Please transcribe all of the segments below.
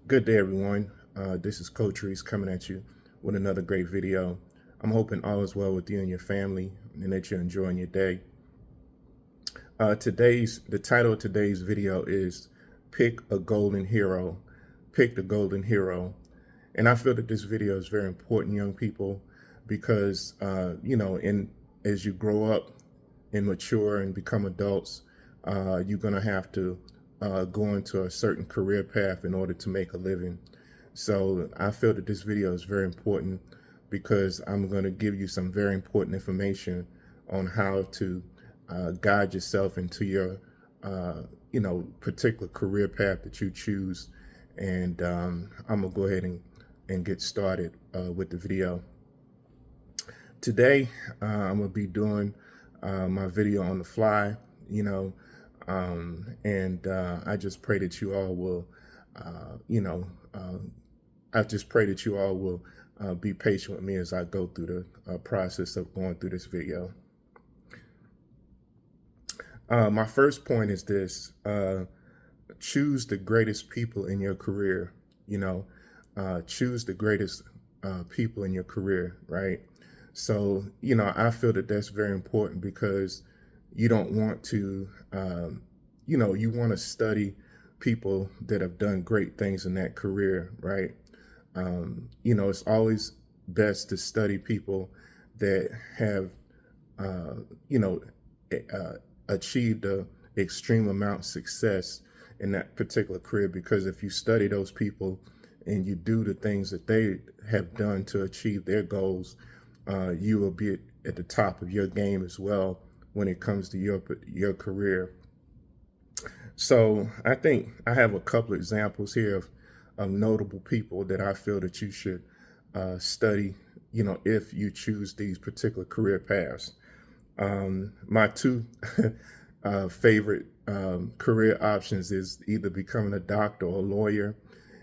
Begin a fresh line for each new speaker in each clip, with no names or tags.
Good day, everyone. This is Coach Reese coming at you with another great video. I'm hoping all is well with you and your family and that you're enjoying your day. The title of today's video is Pick a Golden Hero. Pick the Golden Hero. And I feel that this video is very important, young people, because, as you grow up and mature and become adults, you're going to have to go into a certain career path in order to make a living. So I feel that this video is very important because I'm going to give you some very important information on how to guide yourself into your, particular career path that you choose. And I'm going to go ahead and get started with the video. Today, I'm going to be doing my video on the fly, I just pray that you all will, I just pray that you all will be patient with me as I go through the process of going through this video. My first point is this: choose the greatest people in your career. Choose the greatest people in your career, right? So, I feel that that's very important because you don't want to, you want to study people that have done great things in that career, right? It's always best to study people that have, achieved a extreme amount of success in that particular career, because if you study those people and you do the things that they have done to achieve their goals, you will be at the top of your game as well when it comes to your career. So I think I have a couple examples here of notable people that I feel that you should study, if you choose these particular career paths. My two favorite career options is either becoming a doctor or a lawyer.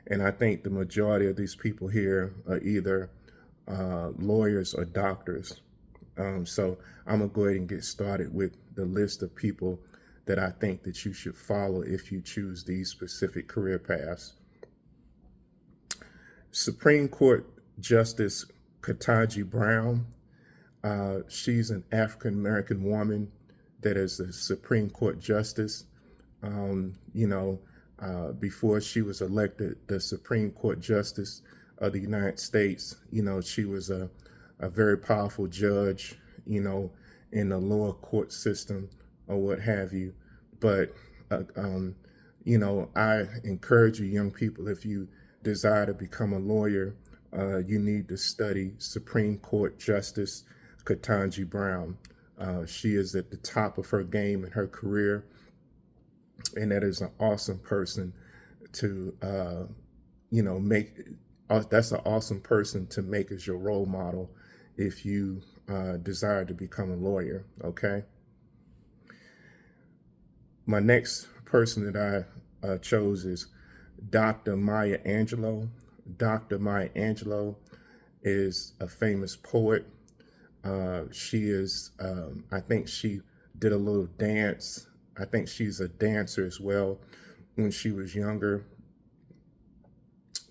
And I think the majority of these people here are either lawyers or doctors. So I'm going to go ahead and get started with the list of people that I think that you should follow if you choose these specific career paths. Supreme Court Justice Ketanji Brown. She's an African-American woman that is a Supreme Court Justice. Before she was elected the Supreme Court Justice of the United States, she was a very powerful judge, in the lower court system or what have you. But, I encourage you, young people, if you desire to become a lawyer, you need to study Supreme Court Justice Ketanji Brown. She is at the top of her game in her career, and that is an awesome person to, that's an awesome person to make as your role model if you desire to become a lawyer, okay? My next person that I chose is Dr. Maya Angelo. Dr. Maya Angelo is a famous poet. She is, I think she did a little dance. I think she's a dancer as well when she was younger.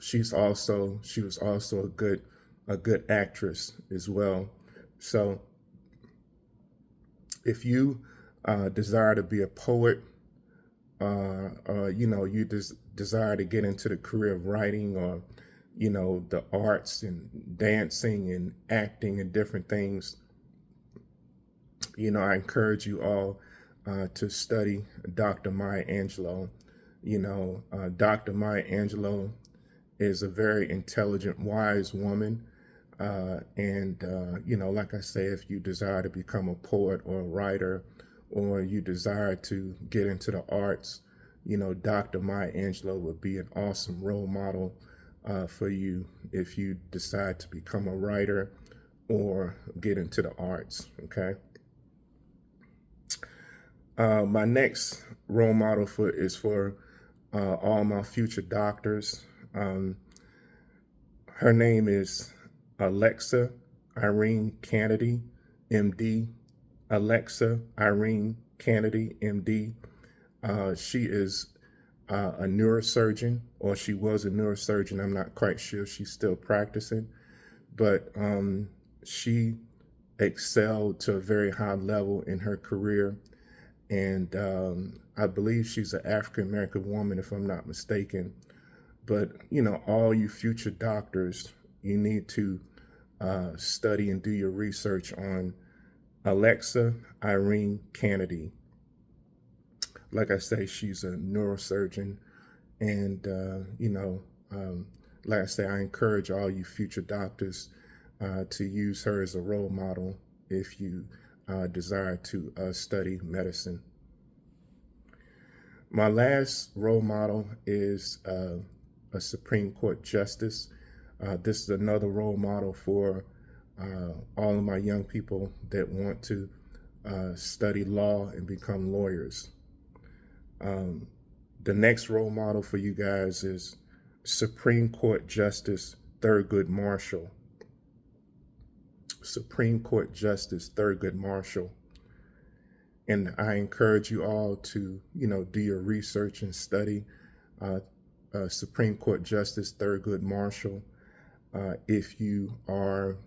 She was also a good actress as well. So if you desire to be a poet, you desire to get into the career of writing or, the arts and dancing and acting and different things, I encourage you all to study Dr. Maya Angelo. Dr. Maya Angelo is a very intelligent, wise woman. Like I say, if you desire to become a poet or a writer, or you desire to get into the arts, Dr. Maya Angelo would be an awesome role model for you if you decide to become a writer or get into the arts, okay? My next role model is for all my future doctors. Her name is Alexa Irene Canady, MD. Alexa Irene Canady, MD. She is a neurosurgeon, or she was a neurosurgeon. I'm not quite sure if she's still practicing, but she excelled to a very high level in her career. And I believe she's an African American woman, if I'm not mistaken. But, all you future doctors, you need to study and do your research on Alexa Irene Canady. Like I say, she's a neurosurgeon. And, like I say, I encourage all you future doctors to use her as a role model if you desire to study medicine. My last role model is a Supreme Court justice. This is another role model for all of my young people that want to study law and become lawyers. The next role model for you guys is Supreme Court Justice Thurgood Marshall. Supreme Court Justice Thurgood Marshall. And I encourage you all to, do your research and study Supreme Court Justice Thurgood Marshall. If you are,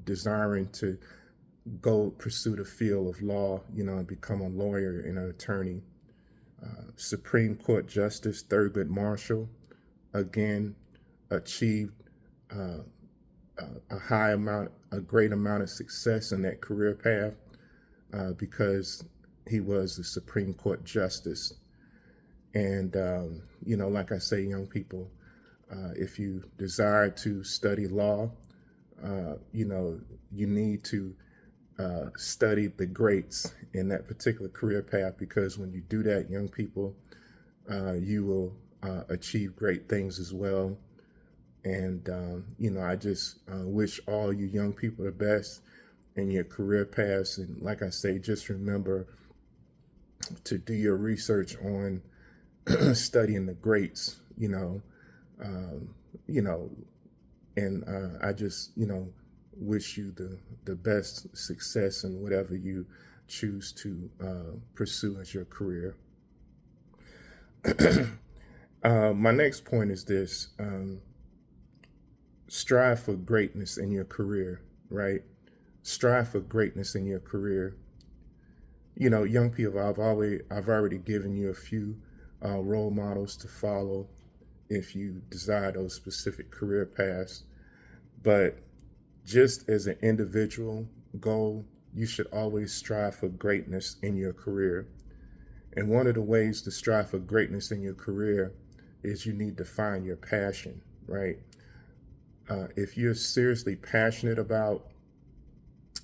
desiring to go pursue the field of law, and become a lawyer and an attorney. Supreme Court Justice Thurgood Marshall, again, achieved a great amount of success in that career path because he was the Supreme Court Justice. And, like I say, young people, if you desire to study law, you need to study the greats in that particular career path, because when you do that, young people, you will achieve great things as well. And, I just wish all you young people the best in your career paths. And like I say, just remember to do your research on studying the greats, and I just, wish you the best success in whatever you choose to pursue as your career. My next point is this. Strive for greatness in your career, right? Strive for greatness in your career. Young people, I've already given you a few role models to follow if you desire those specific career paths. But just as an individual goal, you should always strive for greatness in your career. And one of the ways to strive for greatness in your career is you need to find your passion, right? If you're seriously passionate about,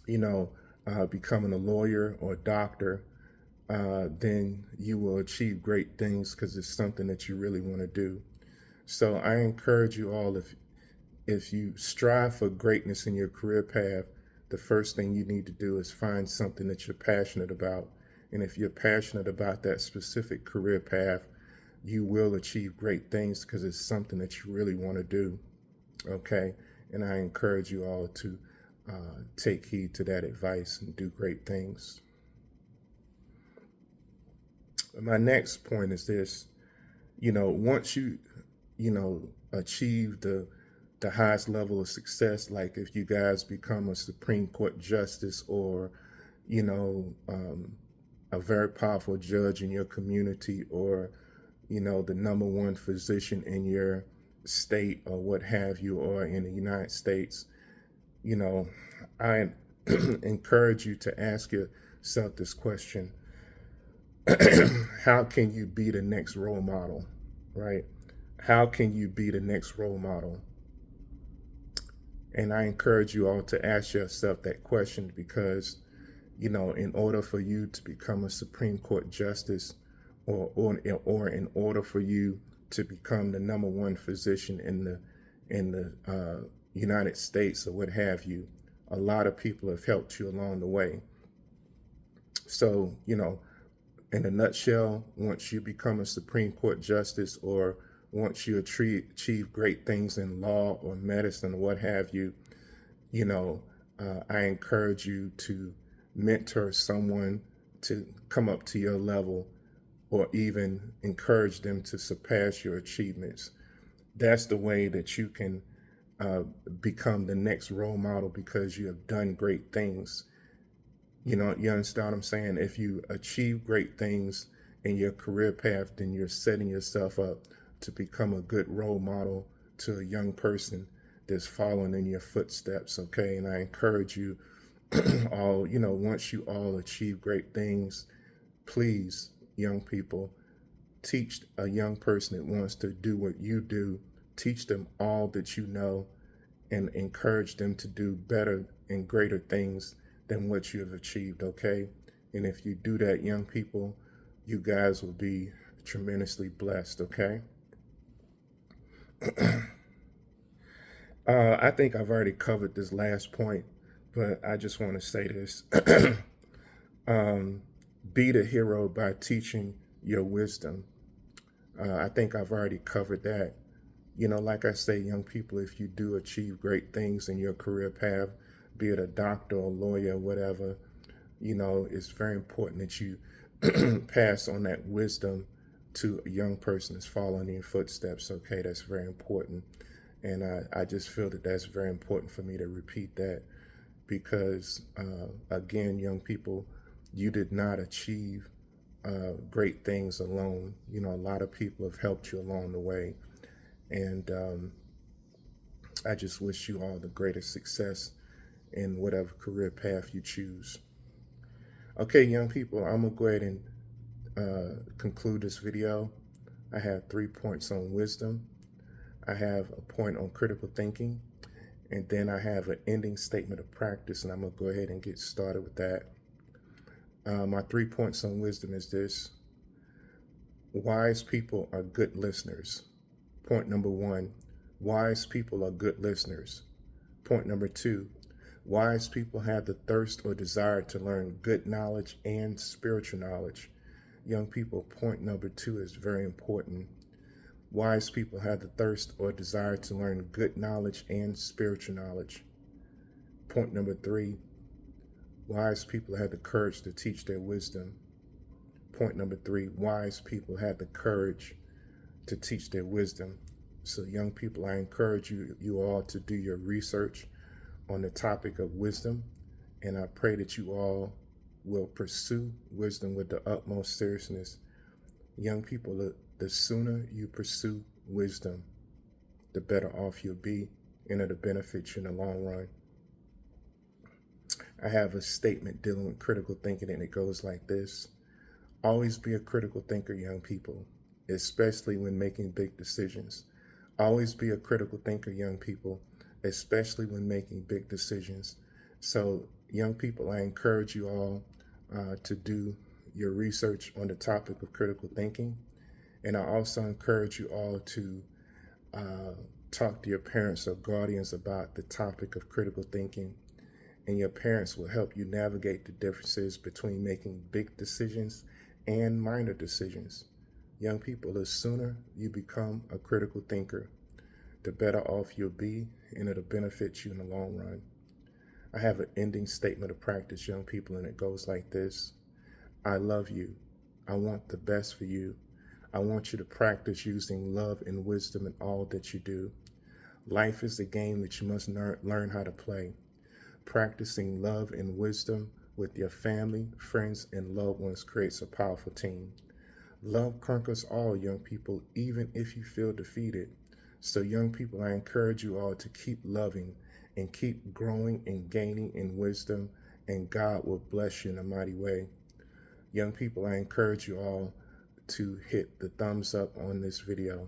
becoming a lawyer or a doctor, then you will achieve great things because it's something that you really want to do. So I encourage you all, if you strive for greatness in your career path, the first thing you need to do is find something that you're passionate about. And if you're passionate about that specific career path, you will achieve great things because it's something that you really want to do. Okay? And I encourage you all to take heed to that advice and do great things. My next point is this. Once you, achieve the highest level of success, like if you guys become a Supreme Court justice or, a very powerful judge in your community, or, the number one physician in your state or what have you, or in the United States, I encourage you to ask yourself this question. How can you be the next role model, right? How can you be the next role model? And I encourage you all to ask yourself that question because, in order for you to become a Supreme Court justice, or in order for you to become the number one physician in the United States or what have you, a lot of people have helped you along the way. So, in a nutshell, once you become a Supreme Court justice, or once you achieve great things in law or medicine or what have you, I encourage you to mentor someone to come up to your level or even encourage them to surpass your achievements. That's the way that you can uh, become the next role model, because you have done great things. You understand what I'm saying? If you achieve great things in your career path, then you're setting yourself up to become a good role model to a young person that's following in your footsteps. Okay. And I encourage you all, once you all achieve great things, please, young people, teach a young person that wants to do what you do, teach them all that you know, and encourage them to do better and greater things than what you have achieved, okay? And if you do that, young people, you guys will be tremendously blessed, okay? I think I've already covered this last point, but I just want to say this. Be the hero by teaching your wisdom. I think I've already covered that. Like I say, young people, if you do achieve great things in your career path, be it a doctor or lawyer or whatever, it's very important that you pass on that wisdom to a young person that's following in your footsteps. Okay, that's very important. And I just feel that that's very important for me to repeat that, because, again, young people, you did not achieve great things alone. A lot of people have helped you along the way. And I just wish you all the greatest success in whatever career path you choose. Okay, young people, I'm going to go ahead and conclude this video. I have 3 points on wisdom. I have a point on critical thinking. And then I have an ending statement of practice, and I'm going to go ahead and get started with that. My 3 points on wisdom is this: wise people are good listeners. Point number 1, wise people are good listeners. Point number 2, wise people have the thirst or desire to learn good knowledge and spiritual knowledge. Young people, point number 2 is very important. Wise people have the thirst or desire to learn good knowledge and spiritual knowledge. Point number 3, wise people have the courage to teach their wisdom. Point number 3, wise people have the courage to teach their wisdom. So, young people, I encourage you all to do your research on the topic of wisdom, and I pray that you all will pursue wisdom with the utmost seriousness. Young people, the sooner you pursue wisdom, the better off you'll be, and it'll benefit you in the long run. I have a statement dealing with critical thinking, and it goes like this: always be a critical thinker, young people, especially when making big decisions. Always be a critical thinker, young people, especially when making big decisions. So, young people, I encourage you all to do your research on the topic of critical thinking. And I also encourage you all to talk to your parents or guardians about the topic of critical thinking. And your parents will help you navigate the differences between making big decisions and minor decisions. Young people, the sooner you become a critical thinker, the better off you'll be, and it'll benefit you in the long run. I have an ending statement of practice, young people, and it goes like this: I love you. I want the best for you. I want you to practice using love and wisdom in all that you do. Life is a game that you must learn how to play. Practicing love and wisdom with your family, friends, and loved ones creates a powerful team. Love conquers all, young people, even if you feel defeated. So, young people, I encourage you all to keep loving and keep growing and gaining in wisdom, and God will bless you in a mighty way. Young people, I encourage you all to hit the thumbs up on this video.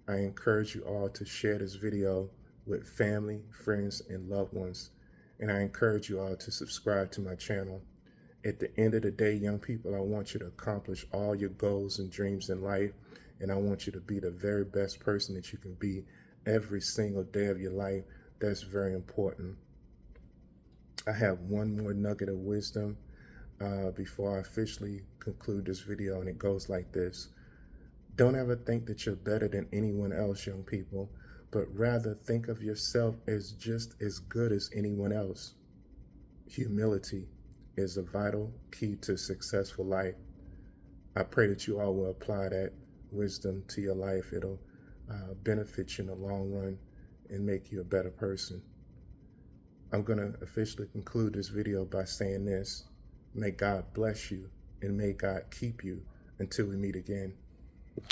I encourage you all to share this video with family, friends, and loved ones. And I encourage you all to subscribe to my channel. At the end of the day, young people, I want you to accomplish all your goals and dreams in life. And I want you to be the very best person that you can be every single day of your life. That's very important. I have one more nugget of wisdom before I officially conclude this video, and it goes like this: don't ever think that you're better than anyone else, young people, but rather think of yourself as just as good as anyone else. Humility is a vital key to successful life. I pray that you all will apply that wisdom to your life. It'll benefit you in the long run and make you a better person. I'm going to officially conclude this video by saying this. May God bless you and may God keep you until we meet again.